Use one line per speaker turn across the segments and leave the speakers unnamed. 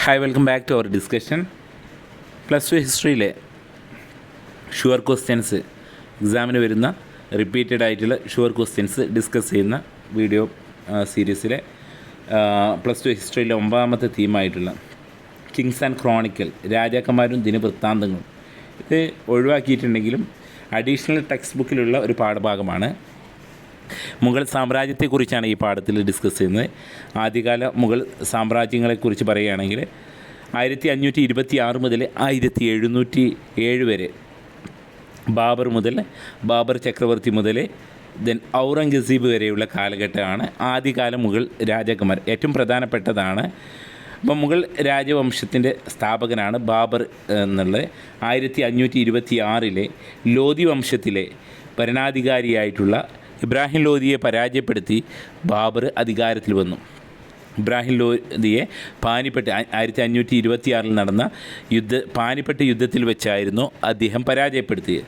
Hi, welcome back to our discussion. Plus two ഹിസ്റ്ററിയിലെ sure questions, എക്സാമിന് വരുന്ന repeated ആയിട്ടുള്ള ഷുവർ ക്വസ്റ്റ്യൻസ് ഡിസ്കസ് ചെയ്യുന്ന വീഡിയോ സീരീസിലെ പ്ലസ് ടു ഹിസ്റ്ററിയിലെ 9ാമത്തെ തീമായിട്ടുള്ള കിങ്സ് ആൻഡ് ക്രോണിക്കൽ, രാജാക്കന്മാരും ദിനവൃത്താന്തങ്ങളും, ഇത് ഒഴിവാക്കിയിട്ടുണ്ടെങ്കിലും അഡീഷണൽ ടെക്സ്റ്റ് ബുക്കിലുള്ള ഒരു പാഠഭാഗമാണ്. മുഗൾ സാമ്രാജ്യത്തെക്കുറിച്ചാണ് ഈ പാഠത്തിൽ ഡിസ്കസ് ചെയ്യുന്നത്. ആദ്യകാല മുഗൾ സാമ്രാജ്യങ്ങളെക്കുറിച്ച് പറയുകയാണെങ്കിൽ 1526 മുതൽ 1707 വരെ, ബാബർ ചക്രവർത്തി മുതൽ ദെൻ ഔറംഗസീബ് വരെയുള്ള കാലഘട്ടമാണ് ആദ്യകാല മുഗൾ രാജാക്കന്മാർ. ഏറ്റവും പ്രധാനപ്പെട്ടതാണ്. അപ്പം മുഗൾ രാജവംശത്തിൻ്റെ സ്ഥാപകനാണ് ബാബർ എന്നുള്ളത്. 1526 ലോധി വംശത്തിലെ ഭരണാധികാരിയായിട്ടുള്ള ഇബ്രാഹിം ലോധിയെ പരാജയപ്പെടുത്തി ബാബർ അധികാരത്തിൽ വന്നു. ഇബ്രാഹിം ലോധിയെ പാനിപ്പട്ട് 1526 നടന്ന പാനിപ്പട്ട് യുദ്ധത്തിൽ വെച്ചായിരുന്നു അദ്ദേഹം പരാജയപ്പെടുത്തിയത്.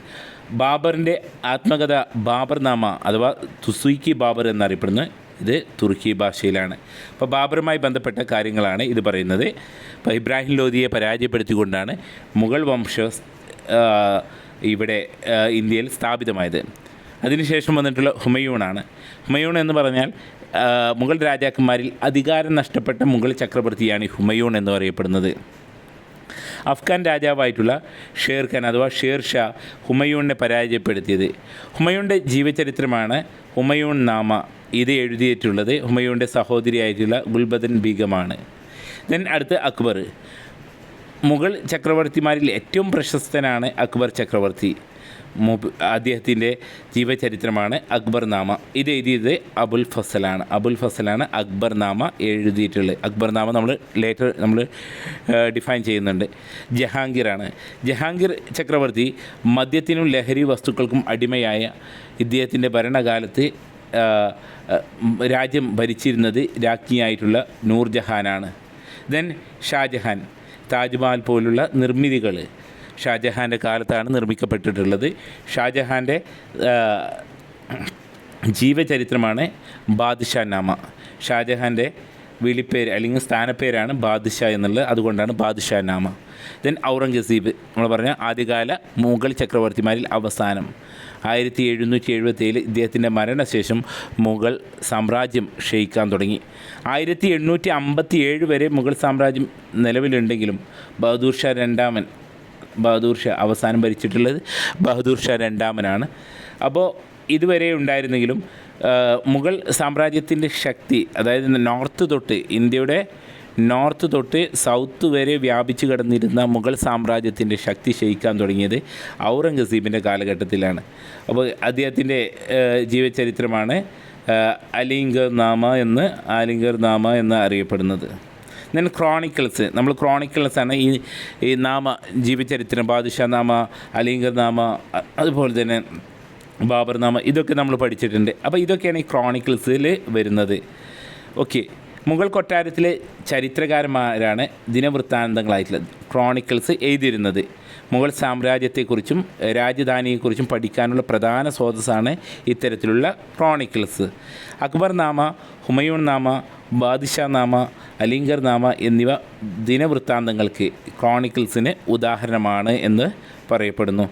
ബാബറിൻ്റെ ആത്മകഥ ബാബർനാമ അഥവാ തുസുക്കി ബാബർ എന്നറിയപ്പെടുന്നു. ഇത് തുർക്കി ഭാഷയിലാണ്. അപ്പോൾ ബാബറുമായി ബന്ധപ്പെട്ട കാര്യങ്ങളാണ് ഇത് പറയുന്നത്. അപ്പോൾ ഇബ്രാഹിം ലോധിയെ പരാജയപ്പെടുത്തിക്കൊണ്ടാണ് മുഗൾ വംശം ഇവിടെ ഇന്ത്യയിൽ സ്ഥാപിതമായത്. അതിനുശേഷം വന്നിട്ടുള്ള ഹുമയൂണാണ്. ഹുമയൂൺ എന്ന് പറഞ്ഞാൽ മുഗൾ രാജാക്കന്മാരിൽ അധികാരം നഷ്ടപ്പെട്ട മുഗൾ ചക്രവർത്തിയാണ് ഹുമയൂൺ എന്ന് പറയപ്പെടുന്നത്. അഫ്ഗാൻ രാജാവായിട്ടുള്ള ഷേർ ഖാൻ അഥവാ ഷേർ ഷാ ഹുമയൂണിനെ പരാജയപ്പെടുത്തിയത്. ഹുമയൂണിൻ്റെ ജീവചരിത്രമാണ് ഹുമയൂൺ നാമ. ഇത് എഴുതിയിട്ടുള്ളത് ഹുമയൂണിൻ്റെ സഹോദരിയായിട്ടുള്ള ഗുൽബദൻ ബീഗമാണ്. ദെൻ അടുത്ത് അക്ബർ. മുഗൾ ചക്രവർത്തിമാരിൽ ഏറ്റവും പ്രശസ്തനാണ് അക്ബർ ചക്രവർത്തി. അദ്ദേഹത്തിൻ്റെ ജീവചരിത്രമാണ് അക്ബർ നാമ. ഇത് എഴുതിയത് അബുൽ ഫസലാണ് അക്ബർ നാമ എഴുതിയിട്ടുള്ളത്. അക്ബർ നാമ നമ്മൾ ഡിഫൈൻ ചെയ്യുന്നുണ്ട്. ജഹാംഗീർ ചക്രവർത്തി മദ്യത്തിനും ലഹരി വസ്തുക്കൾക്കും അടിമയായ ഇദ്ദേഹത്തിൻ്റെ ഭരണകാലത്ത് രാജ്യം ഭരിച്ചിരുന്നത് രാജ്ഞിയായിട്ടുള്ള നൂർജഹാനാണ്. ദെൻ ഷാജഹാൻ. താജ്മഹൽ പോലുള്ള നിർമ്മിതികൾ ഷാജഹാൻ്റെ കാലത്താണ് നിർമ്മിക്കപ്പെട്ടിട്ടുള്ളത്. ഷാജഹാൻ്റെ ജീവചരിത്രമാണ് ബാദ്ഷാ നാമ. ഷാജഹാൻ്റെ വിളിപ്പേര് അല്ലെങ്കിൽ സ്ഥാനപ്പേരാണ് ബാദ്ഷാ എന്നുള്ളത്, അതുകൊണ്ടാണ് ബാദ്ഷാ നാമ. ദെൻ ഔറംഗസീബ്, നമ്മൾ പറഞ്ഞ ആദ്യകാല മുഗൾ ചക്രവർത്തിമാരിൽ അവസാനം. 1777 ഇദ്ദേഹത്തിൻ്റെ മരണശേഷം മുഗൾ സാമ്രാജ്യം ക്ഷയിക്കാൻ തുടങ്ങി. 1857 വരെ മുഗൾ സാമ്രാജ്യം നിലവിലുണ്ടെങ്കിലും ബഹദൂർ ഷാ അവസാനം ഭരിച്ചിട്ടുള്ളത് ബഹദൂർ ഷാ രണ്ടാമനാണ്. അപ്പോൾ ഇതുവരെ ഉണ്ടായിരുന്നെങ്കിലും മുഗൾ സാമ്രാജ്യത്തിൻ്റെ ശക്തി, അതായത് ഇന്ത്യയുടെ നോർത്ത് തൊട്ട് സൗത്ത് വരെ വ്യാപിച്ചു കിടന്നിരുന്ന മുഗൾ സാമ്രാജ്യത്തിൻ്റെ ശക്തി ക്ഷയിക്കാൻ തുടങ്ങിയത് ഔറംഗസീബിൻ്റെ കാലഘട്ടത്തിലാണ്. അപ്പോൾ അദ്ദേഹത്തിൻ്റെ ജീവചരിത്രമാണ് അലിംഗർ നാമ എന്ന് അറിയപ്പെടുന്നത്. ദെൻ ക്രോണിക്കിൾസാണ് ഈ നാമ ജീവചരിത്രം. ബാദ്ഷാ നാമ, അലിംഗർ നാമ, അതുപോലെ തന്നെ ബാബർ നാമ, ഇതൊക്കെ നമ്മൾ പഠിച്ചിട്ടുണ്ട്. അപ്പോൾ ഇതൊക്കെയാണ് ഈ ക്രോണിക്കിൾസിൽ വരുന്നത്. ഓക്കെ, മുഗൾ കൊട്ടാരത്തിലെ ചരിത്രകാരന്മാരാണ് ദിനവൃത്താന്തങ്ങളായിട്ടുള്ളത് ക്രോണിക്കിൾസ് എഴുതിയിരുന്നത്. മുഗൾ സാമ്രാജ്യത്തെക്കുറിച്ചും രാജധാനിയെക്കുറിച്ചും പഠിക്കാനുള്ള പ്രധാന സ്രോതസ്സാണ് ഇത്തരത്തിലുള്ള ക്രോണിക്കിൾസ്. അക്ബർ നാമ, ഹുമയൂൺ നാമ, ബാദ്ഷാ നാമ, അലിംഗർ നാമ എന്നിവ ദിനവൃത്താന്തങ്ങൾക്ക്, ക്രോണിക്കിൾസിന് ഉദാഹരണമാണ് എന്ന് പറയപ്പെടുന്നു.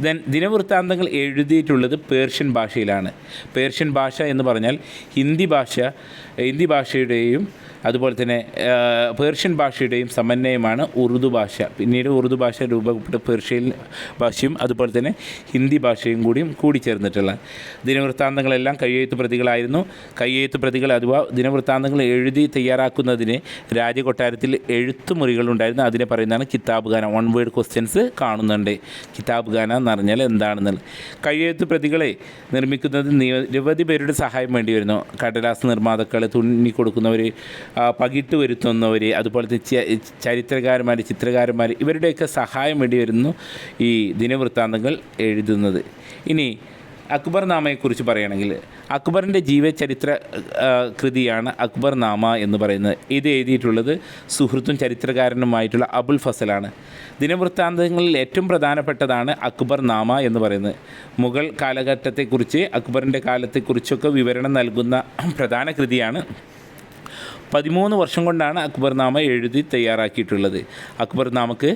ദെൻ ദിനവൃത്താന്തങ്ങൾ എഴുതിയിട്ടുള്ളത് പേർഷ്യൻ ഭാഷയിലാണ്. പേർഷ്യൻ ഭാഷ എന്ന് പറഞ്ഞാൽ ഹിന്ദി ഭാഷയുടെയും അതുപോലെ തന്നെ പേർഷ്യൻ ഭാഷയുടെയും സമന്വയമാണ് ഉറുദു ഭാഷ. പിന്നീട് ഉറുദു ഭാഷ രൂപപ്പെട്ട പേർഷ്യൻ ഭാഷയും അതുപോലെ തന്നെ ഹിന്ദി ഭാഷയും കൂടിച്ചേർന്നിട്ടുള്ള ദിനവൃത്താന്തങ്ങളെല്ലാം കയ്യെഴുത്ത് പ്രതികളായിരുന്നു. കയ്യെഴുത്ത് പ്രതികൾ അഥവാ ദിനവൃത്താന്തങ്ങൾ എഴുതി തയ്യാറാക്കുന്നതിന് രാജകൊട്ടാരത്തിൽ എഴുത്തുമുറികളുണ്ടായിരുന്നു. അതിനെ പറയുന്നതാണ് കിതാബ് ഖാന. 1 വേർഡ് ക്വസ്റ്റ്യൻസ് കാണുന്നുണ്ട്. കിതാബ് ഖാന എന്ന് പറഞ്ഞാൽ എന്താണെന്നുള്ളത്. കയ്യെഴുത്ത് പ്രതികളെ നിർമ്മിക്കുന്നത് നിരവധി പേരുടെ സഹായം വേണ്ടി വരുന്നു. കടലാസ് നിർമ്മാതാക്കൾ, തുന്നി കൊടുക്കുന്നവർ, പകിട്ട് വരുത്തുന്നവർ, അതുപോലെ ചിത്രകാരന്മാർ, ഇവരുടെയൊക്കെ സഹായം വേണ്ടി വരുന്നു ഈ ദിനവൃത്താന്തങ്ങൾ എഴുതുന്നത്. ഇനി അക്ബർ നാമയെക്കുറിച്ച് പറയുകയാണെങ്കിൽ അക്ബറിൻ്റെ ജീവചരിത്ര കൃതിയാണ് അക്ബർ നാമ എന്ന് പറയുന്നത്. ഇത് എഴുതിയിട്ടുള്ളത് സുഹൃത്തും ചരിത്രകാരനുമായിട്ടുള്ള അബുൽ ഫസലാണ്. ദിനവൃത്താന്തങ്ങളിൽ ഏറ്റവും പ്രധാനപ്പെട്ടതാണ് അക്ബർ നാമ എന്ന് പറയുന്നത്. മുഗൾ കാലഘട്ടത്തെക്കുറിച്ച്, അക്ബറിൻ്റെ കാലത്തെക്കുറിച്ചൊക്കെ വിവരണം നൽകുന്ന പ്രധാന കൃതിയാണ്. 13 വർഷം കൊണ്ടാണ് അക്ബർനാമ എഴുതി തയ്യാറാക്കിയിട്ടുള്ളത്. അക്ബർനാമക്ക്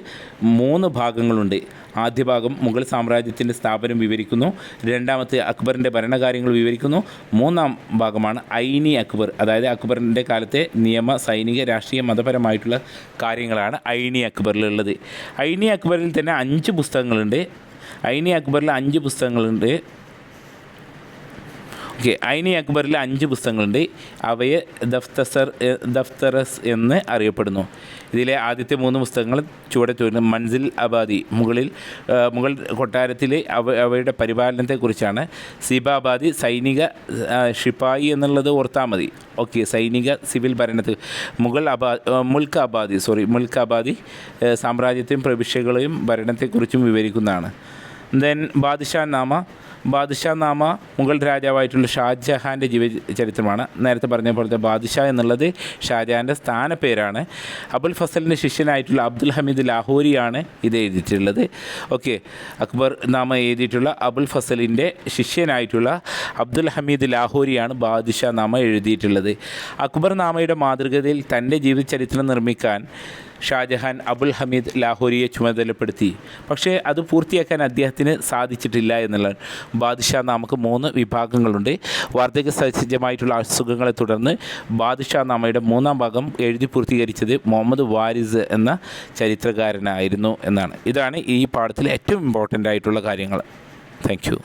3 ഭാഗങ്ങളുണ്ട്. ആദ്യ ഭാഗം മുഗൾ സാമ്രാജ്യത്തിൻ്റെ സ്ഥാപനം വിവരിക്കുന്നു. രണ്ടാമത്തെ അക്ബറിൻ്റെ ഭരണകാര്യങ്ങൾ വിവരിക്കുന്നു. മൂന്നാം ഭാഗമാണ് ഐനി അക്ബർ, അതായത് അക്ബറിൻ്റെ കാലത്തെ നിയമ, സൈനിക, രാഷ്ട്രീയ, മതപരമായിട്ടുള്ള കാര്യങ്ങളാണ് ഐനി അക്ബറിലുള്ളത്. ഐനി അക്ബറിൽ തന്നെ 5 പുസ്തകങ്ങളുണ്ട്. ഐനി അക്ബറിൽ 5 പുസ്തകങ്ങളുണ്ട്. ഐനി അക്ബറിൽ 5 പുസ്തകങ്ങളുണ്ട്. അവയെ ദഫ്തറസ് എന്ന് അറിയപ്പെടുന്നു. ഇതിലെ ആദ്യത്തെ 3 പുസ്തകങ്ങൾ ചുവടെ ചോദിക്കുന്നു. മൻസിൽ അബാദി, മുഗൾ കൊട്ടാരത്തിലെ അവയുടെ പരിപാലനത്തെക്കുറിച്ചാണ്. സിബാബാദി, സൈനിക, ഷിപ്പായി എന്നുള്ളത് ഓർത്താൽ മതി. സൈനിക സിവിൽ ഭരണത്തിൽ. മുൽക്ക് അബാദി സാമ്രാജ്യത്തെയും പ്രവിശ്യകളെയും ഭരണത്തെക്കുറിച്ചും വിവരിക്കുന്നതാണ്. ദെൻ ബാദ്ഷാ നാമ മുഗൾ രാജാവായിട്ടുള്ള ഷാജഹാൻ്റെ ജീവചരിത്രമാണ്. നേരത്തെ പറഞ്ഞ പോലത്തെ ബാദ്ഷാ എന്നുള്ളത് ഷാജഹാൻ്റെ സ്ഥാനപ്പേരാണ്. അബുൽ ഫസലിൻ്റെ ശിഷ്യനായിട്ടുള്ള അബ്ദുൽ ഹമീദ് ലാഹോരിയാണ് ഇത് എഴുതിയിട്ടുള്ളത്. അക്ബർ നാമ എഴുതിയിട്ടുള്ള അബുൽ ഫസലിൻ്റെ ശിഷ്യനായിട്ടുള്ള അബ്ദുൽ ഹമീദ് ലാഹോരിയാണ് ബാദ്ഷാ നാമ എഴുതിയിട്ടുള്ളത്. അക്ബർ നാമയുടെ മാതൃകയിൽ തൻ്റെ ജീവചരിത്രം നിർമ്മിക്കാൻ ഷാജഹാൻ അബുൽ ഹമീദ് ലാഹോരിയെ ചുമതലപ്പെടുത്തി. പക്ഷേ അത് പൂർത്തിയാക്കാൻ അദ്ദേഹത്തിന് സാധിച്ചിട്ടില്ല എന്നുള്ളത്. ബാദ്ഷാ നാമക്ക് 3 വിഭാഗങ്ങളുണ്ട്. വാർദ്ധക്യ സഹജമായിട്ടുള്ള അസുഖങ്ങളെ തുടർന്ന് ബാദ്ഷാ നാമയുടെ 3-ാം ഭാഗം എഴുതി പൂർത്തീകരിച്ചത് മുഹമ്മദ് വാരിസ് എന്ന ചരിത്രകാരനായിരുന്നു എന്നാണ്. ഇതാണ് ഈ പാഠത്തിലെ ഏറ്റവും ഇമ്പോർട്ടൻ്റ് ആയിട്ടുള്ള കാര്യങ്ങൾ. Thank you.